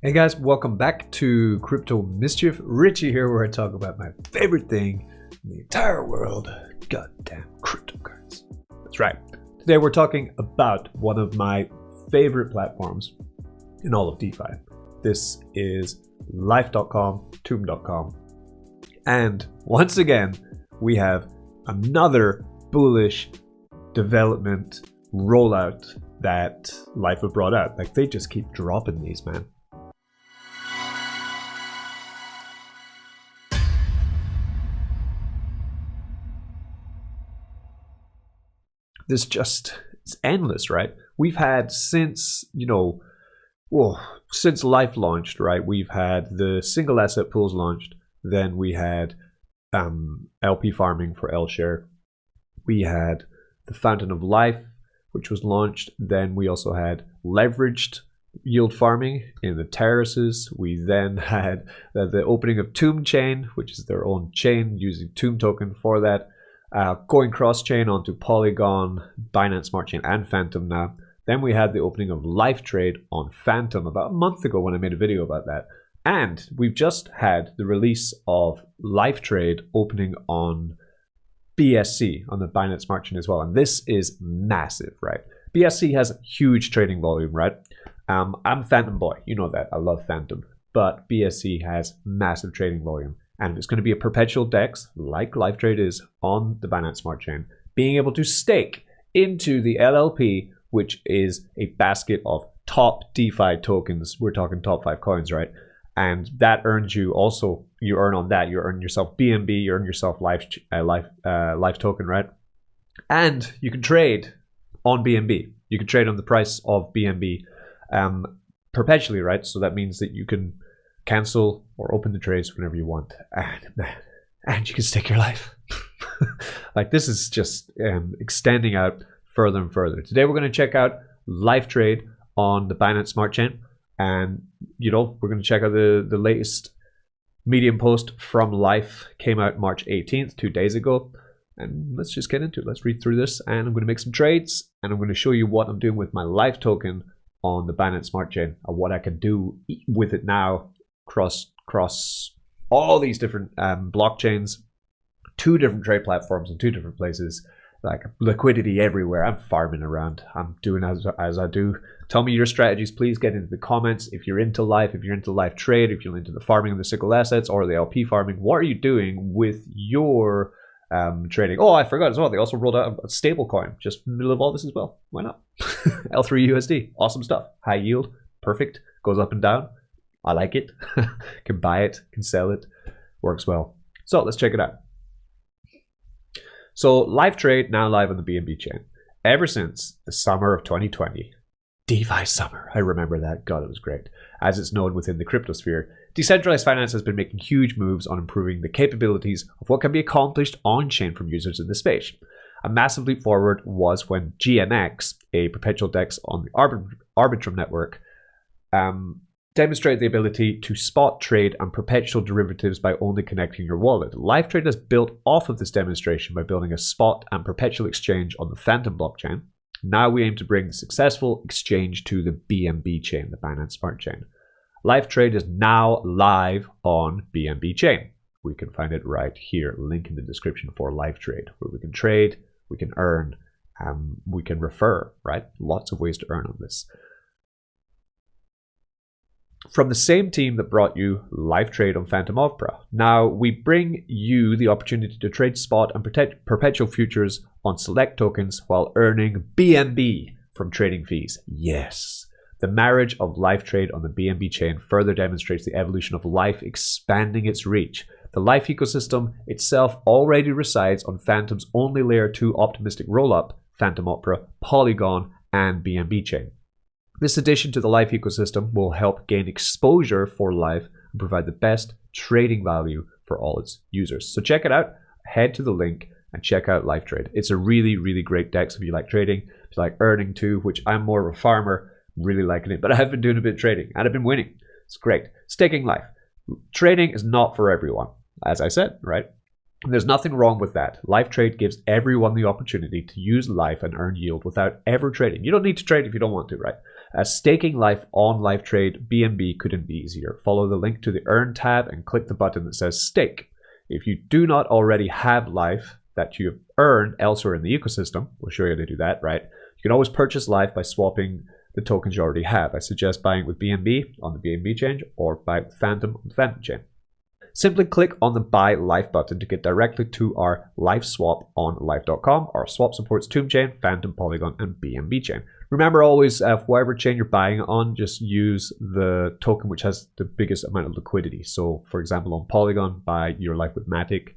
Hey guys, welcome back to Crypto Mischief. Richie here, where I talk about my favorite thing in the entire world, goddamn cryptocurrency. That's right. Today we're talking about one of my favorite platforms in all of DeFi. This is LIF3, Tomb.com. And once again, we have another bullish development rollout that LIF have brought out. Like, they just keep dropping these, man. This just, it's endless, right? We've had since, since LIF launched, right? We've had the single asset pools launched. Then we had LP farming for lshare. We had the Fountain of Life, which was launched. Then we also had leveraged yield farming in the terraces. We then had the opening of Tomb Chain, which is their own chain using Tomb token for that. Going cross-chain onto Polygon, Binance Smart Chain, and Fantom now. Then we had the opening of LIF3 on Fantom about a month ago when I made a video about that. And we've just had the release of LIF3 opening on BSC, on the Binance Smart Chain as well. And this is massive, right? BSC has huge trading volume, right? I'm Fantom boy, you know that. I love Fantom. But BSC has massive trading volume. And it's going to be a perpetual DEX, like LIF3 is on the Binance Smart Chain, being able to stake into the LLP, which is a basket of top DeFi tokens. We're talking top 5 coins, right? And that earns you also, you earn on that, you earn yourself BNB, you earn yourself LIF token, right? And you can trade on BNB. You can trade on the price of BNB perpetually, right? So that means that you can cancel or open the trades whenever you want, and you can stake your life. Like, this is just extending out further and further. Today we're going to check out LIF3 on the Binance Smart Chain, and we're going to check out the latest Medium post from LIF. Came out March 18th, 2 days ago, and let's just get into it. Let's read through this, and I'm going to make some trades, and I'm going to show you what I'm doing with my LIF token on the Binance Smart Chain and what I can do with it now cross all these different blockchains, 2 different trade platforms in 2 different places, like liquidity everywhere. I'm farming around. I'm doing as I do. Tell me your strategies. Please get into the comments. If you're into LIF, if you're into LIF3, if you're into the farming of the single assets or the LP farming, what are you doing with your trading? Oh, I forgot as well. They also rolled out a stable coin just in the middle of all this as well. Why not? L3 USD. Awesome stuff. High yield. Perfect. Goes up and down. I like it. Can buy it, can sell it, works well. So let's check it out. So LIF3 now live on the BNB chain. Ever since the summer of 2020, DeFi summer, I remember that. God, it was great. As it's known within the cryptosphere, decentralized finance has been making huge moves on improving the capabilities of what can be accomplished on-chain from users in the space. A massive leap forward was when GNX, a perpetual DEX on the Arbitrum network, demonstrate the ability to spot trade and perpetual derivatives by only connecting your wallet. LIF3 has built off of this demonstration by building a spot and perpetual exchange on the Fantom blockchain. Now we aim to bring the successful exchange to the BNB chain, the Binance Smart Chain. LIF3 is now live on BNB chain. We can find it right here, link in the description for LIF3, where we can trade, we can earn, we can refer, right? Lots of ways to earn on this. From the same team that brought you LIF3 on Fantom Opera. Now we bring you the opportunity to trade spot and perpetual futures on select tokens while earning BNB from trading fees. Yes. The marriage of LIF3 on the BNB chain further demonstrates the evolution of LIF expanding its reach. The LIF ecosystem itself already resides on Fantom's only layer 2 optimistic rollup, Fantom Opera, Polygon, and BNB chain. This addition to the LIF ecosystem will help gain exposure for LIF and provide the best trading value for all its users. So check it out. Head to the link and check out LIF3. It's a really, really great DEX if you like trading, if you like earning too, which I'm more of a farmer, really liking it. But I have been doing a bit of trading and I've been winning. It's great. Staking LIF. Trading is not for everyone, as I said, right? There's nothing wrong with that. LIF3 gives everyone the opportunity to use LIF and earn yield without ever trading. You don't need to trade if you don't want to, right? Staking life on LIF3 BNB couldn't be easier. Follow the link to the Earn tab and click the button that says Stake. If you do not already have LIF that you have earned elsewhere in the ecosystem, we'll show you how to do that, right? You can always purchase LIF by swapping the tokens you already have. I suggest buying with BNB on the BNB chain or buy with Fantom on the Fantom chain. Simply click on the Buy LIF button to get directly to our LIF swap on LIF.com. Our swap supports Tomb Chain, Fantom, Polygon, and BNB chain. Remember always, whatever chain you're buying on, just use the token which has the biggest amount of liquidity. So, for example, on Polygon, buy your LIF with Matic.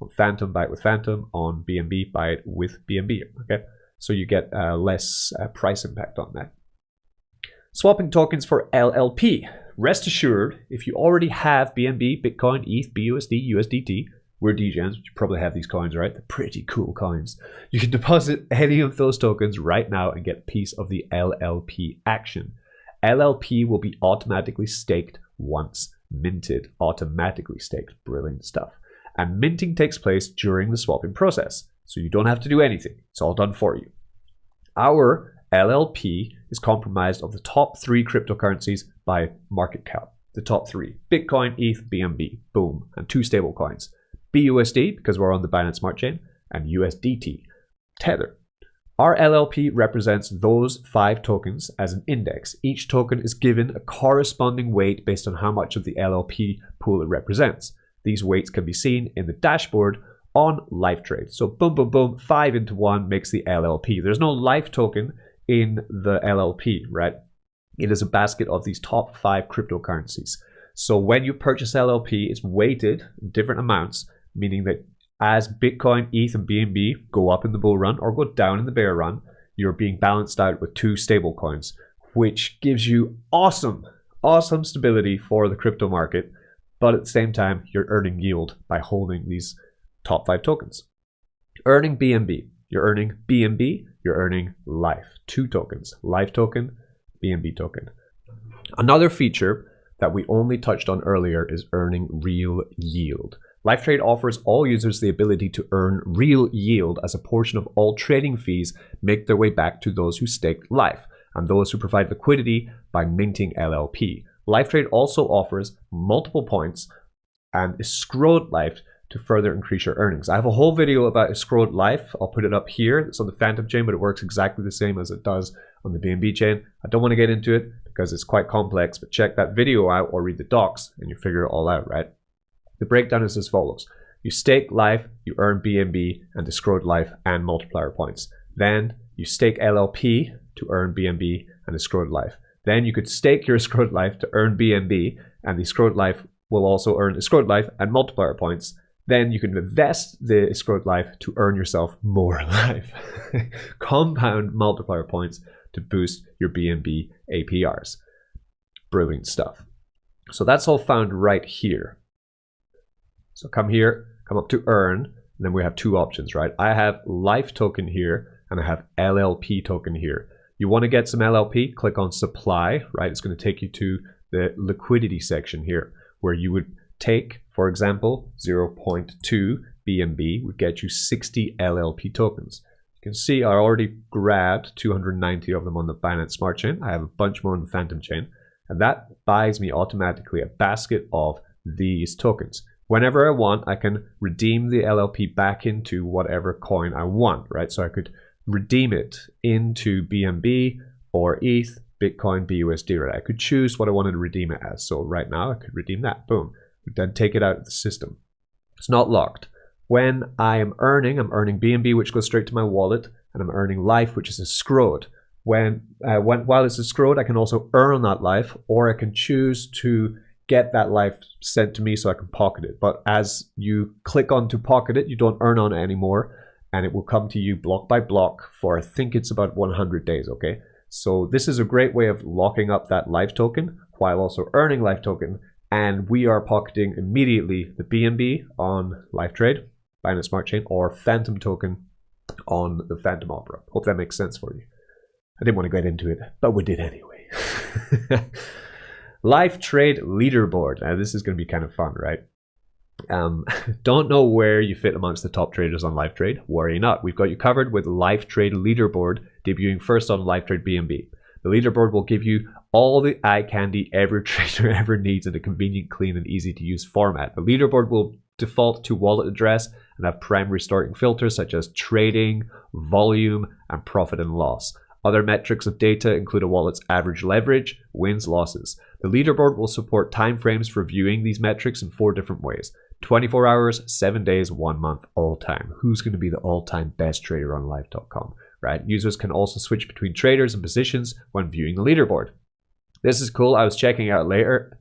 On Fantom, buy it with Fantom. On BNB, buy it with BNB. Okay, so you get less price impact on that. Swapping tokens for LLP. Rest assured, if you already have BNB, Bitcoin, ETH, BUSD, USDT, we're degens, you probably have these coins, right? They're pretty cool coins. You can deposit any of those tokens right now and get a piece of the LLP action. LLP will be automatically staked once minted. Automatically staked. Brilliant stuff. And minting takes place during the swapping process. So you don't have to do anything. It's all done for you. Our LLP is comprised of the top 3 cryptocurrencies by market cap. The top 3. Bitcoin, ETH, BNB. Boom. And 2 stable coins. BUSD, because we're on the Binance Smart Chain, and USDT. Tether. Our LLP represents those 5 tokens as an index. Each token is given a corresponding weight based on how much of the LLP pool it represents. These weights can be seen in the dashboard on LIF3. So boom, boom, boom, 5 into 1 makes the LLP. There's no LIF token in the LLP, right? It is a basket of these top 5 cryptocurrencies. So when you purchase LLP, it's weighted in different amounts, meaning that as Bitcoin, ETH, and BNB go up in the bull run or go down in the bear run, you're being balanced out with 2 stable coins, which gives you awesome stability for the crypto market. But at the same time, you're earning yield by holding these top 5 tokens. Earning BNB. You're earning BNB, you're earning LIF. 2 tokens. LIF token, BNB token. Another feature that we only touched on earlier is earning real yield. LIF3 offers all users the ability to earn real yield as a portion of all trading fees make their way back to those who staked LIF and those who provide liquidity by minting LLP. LIF3 also offers multiple points and escrowed LIF to further increase your earnings. I have a whole video about escrowed LIF. I'll put it up here. It's on the Fantom chain, but it works exactly the same as it does on the BNB chain. I don't want to get into it because it's quite complex, but check that video out or read the docs and you figure it all out, right? The breakdown is as follows. You stake LIF, you earn BNB and escrowed LIF and multiplier points. Then you stake LLP to earn BNB and escrowed LIF. Then you could stake your escrowed LIF to earn BNB, and the escrowed LIF will also earn escrowed LIF and multiplier points. Then you can invest the escrowed LIF to earn yourself more LIF. Compound multiplier points to boost your BNB APRs. Brilliant stuff. So that's all found right here. So come here, come up to earn, and then we have 2 options, right? I have LIF token here, and I have LLP token here. You want to get some LLP, click on supply, right? It's going to take you to the liquidity section here, where you would take, for example, 0.2 BNB would get you 60 LLP tokens. You can see I already grabbed 290 of them on the Binance Smart Chain. I have a bunch more on the Fantom chain, and that buys me automatically a basket of these tokens. Whenever I want, I can redeem the LLP back into whatever coin I want, right? So I could redeem it into BNB or ETH, Bitcoin, BUSD, right? I could choose what I wanted to redeem it as. So right now I could redeem that, boom. Then take it out of the system. It's not locked. When I am earning, I'm earning BNB, which goes straight to my wallet, and I'm earning LIF, which is escrowed. While it's escrowed, I can also earn that LIF, or I can choose to get that LIF sent to me so I can pocket it. But as you click on to pocket it, you don't earn on it anymore, and it will come to you block by block for, I think it's about 100 days, okay? So this is a great way of locking up that LIF token while also earning LIF token, and we are pocketing immediately the BNB on LIF3, Binance Smart Chain, or Fantom token on the Fantom Opera. Hope that makes sense for you. I didn't want to get into it, but we did anyway. LIF3 leaderboard. Now this is going to be kind of fun, right? Don't know where you fit amongst the top traders on LIF3. Worry not. We've got you covered with LIF3 leaderboard debuting first on LIF3 BNB. The leaderboard will give you all the eye candy every trader ever needs in a convenient, clean, and easy to use format. The leaderboard will default to wallet address and have primary sorting filters such as trading, volume, and profit and loss. Other metrics of data include a wallet's average leverage, wins, losses. The leaderboard will support timeframes for viewing these metrics in 4 different ways. 24 hours, 7 days, 1 month, all time. Who's going to be the all-time best trader on LIF.com, right? Users can also switch between traders and positions when viewing the leaderboard. This is cool. I was checking out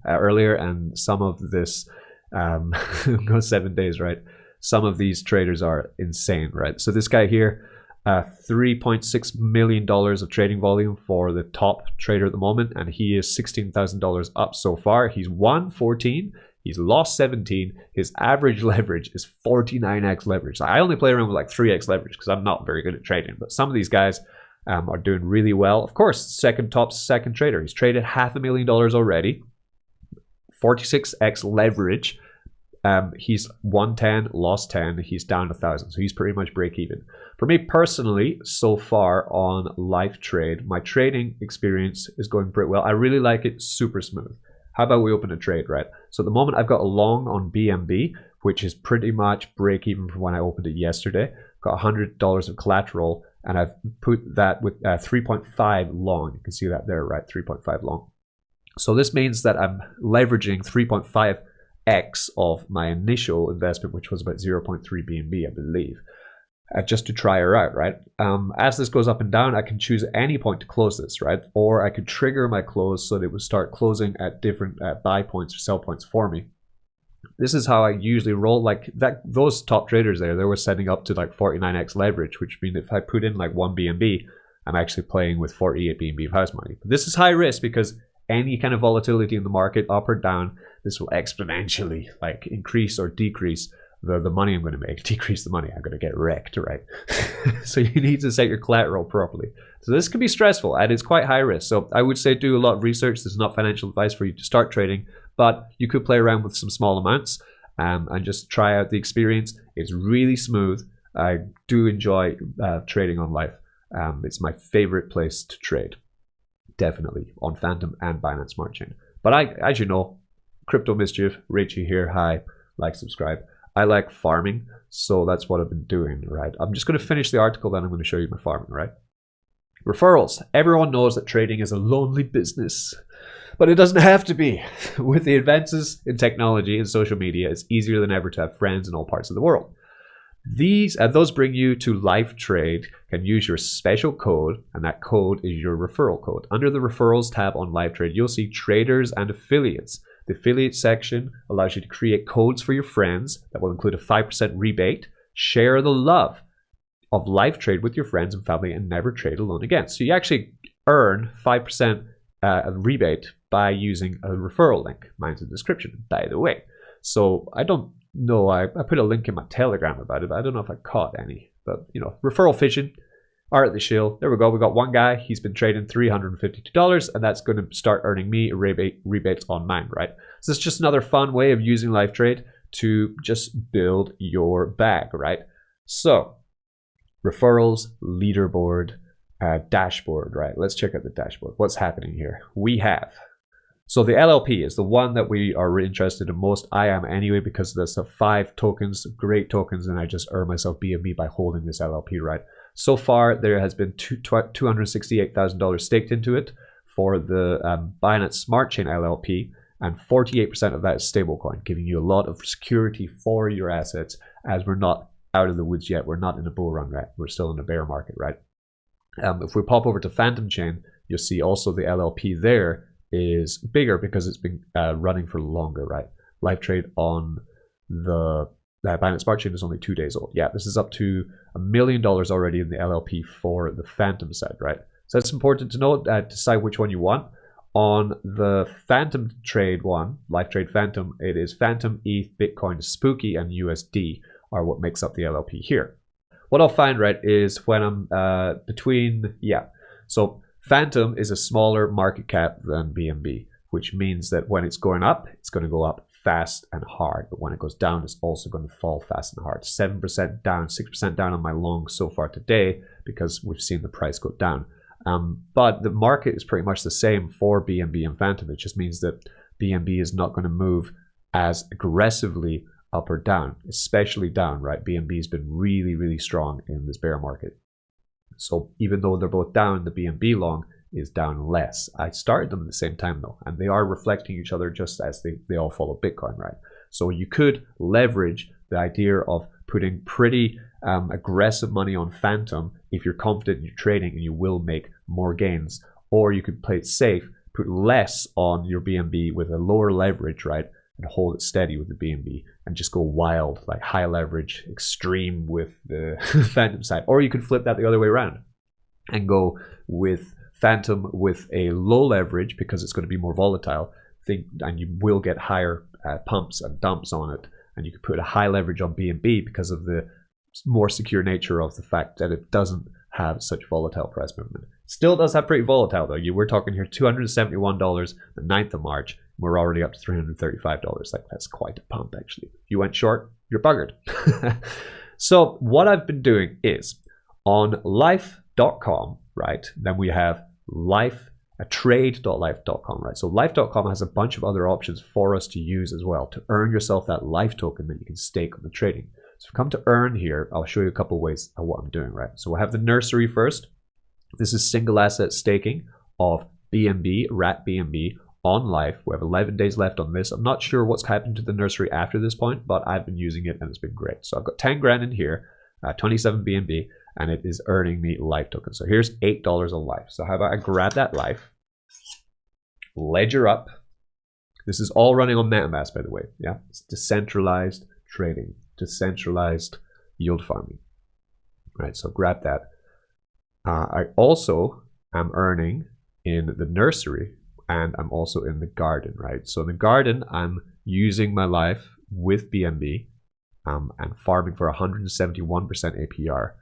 earlier, and some of this go 7 days, right? Some of these traders are insane, right? So this guy here, $3.6 million of trading volume for the top trader at the moment, and he is $16,000 up so far. He's won 14, he's lost 17. His average leverage is 49x leverage. I only play around with like 3x leverage because I'm not very good at trading, but some of these guys are doing really well. Of course, second trader. He's traded $500,000 already, 46x leverage. He's won 10, lost 10. He's down 1,000, so he's pretty much break even. For me personally, so far on LIF3, my trading experience is going pretty well. I really like it, super smooth. How about we open a trade, right? So at the moment, I've got a long on BNB, which is pretty much break even from when I opened it yesterday. Got $100 of collateral, and I've put that with 3.5 long. You can see that there, right? 3.5 long. So this means that I'm leveraging 3.5x of my initial investment, which was about 0.3 BNB, I believe, just to try her out, right? As this goes up and down, I can choose at any point to close this, right? Or I could trigger my close so that it would start closing at different buy points or sell points for me. This is how I usually roll. Like that, those top traders there, they were setting up to like 49x leverage, which means if I put in like 1 BNB, I'm actually playing with 48 BNB of house money. But this is high risk because any kind of volatility in the market, up or down, this will exponentially like increase or decrease the money I'm going to make. Decrease the money, I'm going to get wrecked, right? So you need to set your collateral properly. So this can be stressful and it's quite high risk. So I would say do a lot of research. This is not financial advice for you to start trading, but you could play around with some small amounts and just try out the experience. It's really smooth. I do enjoy trading on LIF. It's my favorite place to trade, definitely, on Fantom and Binance Smart Chain. But as you know, Crypto Mischief, Richie here. Hi, like, subscribe. I like farming, so that's what I've been doing, right? I'm just going to finish the article, then I'm going to show you my farming, right? Referrals. Everyone knows that trading is a lonely business, but it doesn't have to be. With the advances in technology and social media, it's easier than ever to have friends in all parts of the world. Those bring you to LIF3, can use your special code, and that code is your referral code. Under the referrals tab on LIF3, you'll see traders and affiliates. The affiliate section allows you to create codes for your friends that will include a 5% rebate. Share the love of LIF3 with your friends and family and never trade alone again. So you actually earn 5% rebate by using a referral link. Mine's in the description, by the way. So I don't know, I put a link in my Telegram about it, but I don't know if I caught any. But, you know, referral fishing, Art the Shield. There we go. We got one guy. He's been trading $352, and that's going to start earning me rebates on mine, right? So it's just another fun way of using LIF3 to just build your bag, right? So referrals, leaderboard, dashboard, right? Let's check out the dashboard. What's happening here? We have, so the LLP is the one that we are interested in most. I am anyway, because there's 5 tokens, great tokens, and I just earn myself BNB by holding this LLP, right? So far, there has been $268,000 staked into it for the Binance Smart Chain LLP, and 48% of that is stablecoin, giving you a lot of security for your assets, as we're not out of the woods yet. We're not in a bull run, right? We're still in a bear market, right? If we pop over to Fantom Chain, you'll see also the LLP there is bigger because it's been running for longer, right? LIF3 on the Binance Smart Chain is only 2 days old. Yeah, this is up to $1 million already in the LLP for the Fantom side, right? So it's important to know, decide which one you want. On the Fantom trade one, LIF3 Fantom, it is Fantom, ETH, Bitcoin, Spooky, and USD are what makes up the LLP here. What I'll find, right, is when I'm so Fantom is a smaller market cap than BNB, which means that when it's going up, it's going to go up fast and hard, but when it goes down, it's also going to fall fast and hard. 7% down, 6% down on my long so far today, because we've seen the price go down. But the market is pretty much the same for BNB and Fantom. It just means that BNB is not going to move as aggressively up or down, especially down, right? BNB has been really, really strong in this bear market. So even though they're both down, the BNB long is down less. I started them at the same time though, and they are reflecting each other just as they all follow Bitcoin, right? So you could leverage the idea of putting pretty aggressive money on Fantom if you're confident in your trading and you will make more gains, or you could play it safe, put less on your BNB with a lower leverage, right? And hold it steady with the BNB and just go wild, like high leverage, extreme with the Fantom side. Or you could flip that the other way around and go with Fantom with a low leverage because it's going to be more volatile, and you will get higher pumps and dumps on it. And you could put a high leverage on BNB because of the more secure nature of the fact that it doesn't have such volatile price movement. Still does have pretty volatile though. We're talking here $271 the 9th of March. We're already up to $335. Like, that's quite a pump actually. If you went short, you're buggered. So what I've been doing is on LIF.com, right? Then we have trade.lif.com, right? So LIF.com has a bunch of other options for us to use as well to earn yourself that LIF token that you can stake on the trading. So come to earn here, I'll show you a couple of ways of what I'm doing, right? So we'll have the nursery first. This is single asset staking of BNB, RAT BNB on LIF. We have 11 days left on this. I'm not sure what's happened to the nursery after this point, but I've been using it and it's been great. So I've got 10 grand in here, 27 BNB, and it is earning me LIF tokens. So here's $8 on LIF. So how about I grab that LIF, ledger up. This is all running on MetaMask, by the way. Yeah, it's decentralized trading, decentralized yield farming. Right, so grab that. I also am earning in the nursery, and I'm also in the garden, right? So in the garden, I'm using my LIF with BNB and farming for 171% APR.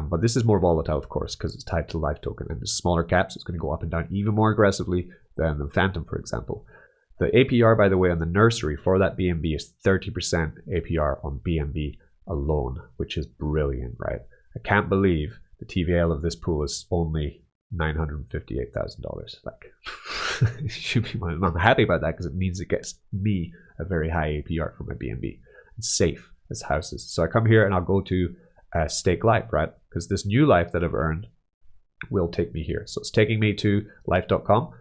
But this is more volatile, of course, because it's tied to LIF token, and the smaller caps, it's going to go up and down even more aggressively than the Fantom, for example. The APR, by the way, on the nursery for that BNB is 30% APR on BNB alone, which is brilliant, right? I can't believe the TVL of this pool is only $958,000. Like, it should be. I'm happy about that because it means it gets me a very high APR for my BNB. It's safe as houses. So I come here and I'll go to stake LIF, right? Because this new LIF that I've earned will take me here. So it's taking me to lif.com,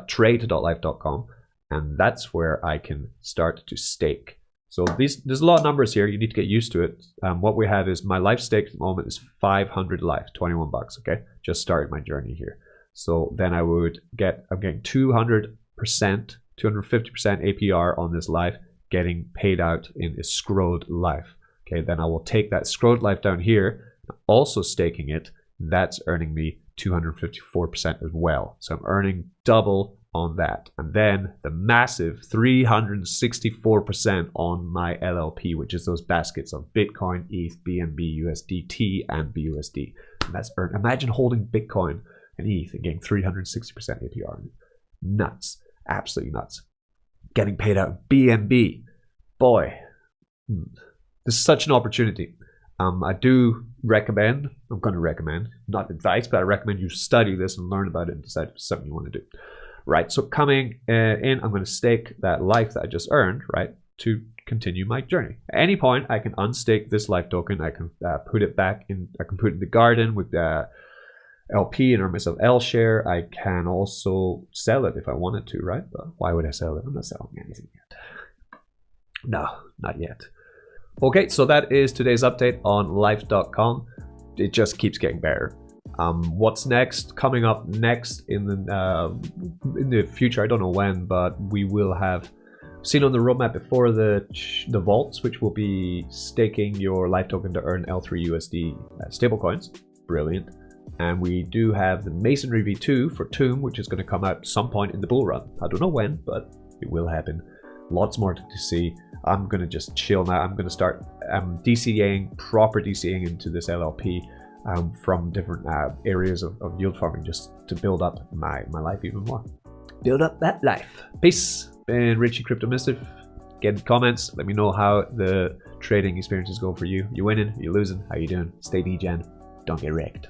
trade.lif.com, and that's where I can start to stake. So there's a lot of numbers here. You need to get used to it. What we have is my LIF stake at the moment is 500 LIF, 21 bucks. Okay, just started my journey here. So then I'm getting 200%, 250% APR on this LIF, getting paid out in escrowed LIF. Okay, then I will take that escrowed LIF down here, also staking it. That's earning me 254% as well. So I'm earning double on that, and then the massive 364% on my LLP, which is those baskets of Bitcoin, ETH, BNB, USDT, and BUSD. And that's earned. Imagine holding Bitcoin and ETH and getting 360% APR on it. Nuts, absolutely nuts. Getting paid out BNB, boy, this is such an opportunity. I do recommend, I'm going to recommend, not advice, but I recommend you study this and learn about it and decide if it's something you want to do. Right, so coming in, I'm going to stake that LIF that I just earned, right, to continue my journey. At any point, I can unstake this LIF token. I can put it back in. I can put it in the garden with the LP and earn myself lshare. I can also sell it if I wanted to, right? But why would I sell it? I'm not selling anything yet. No, not yet. Okay, so that is today's update on lif.com. It just keeps getting better. What's next? Coming up next in the future, I don't know when, but we will have seen on the roadmap before the vaults, which will be staking your LIF token to earn L3 USD stablecoins. Brilliant. And we do have the Masonry V2 for Tomb, which is going to come out some point in the bull run. I don't know when, but it will happen. Lots more to see. I'm going to just chill now. I'm going to start DCAing, proper DCAing into this LLP. From different areas of yield farming, just to build up my LIF even more. Build up that LIF. Peace. Been Richie Crypto Mischief. Get in the comments. Let me know how the trading experiences go for you. You winning? You losing? How you doing? Stay degen. Don't get wrecked.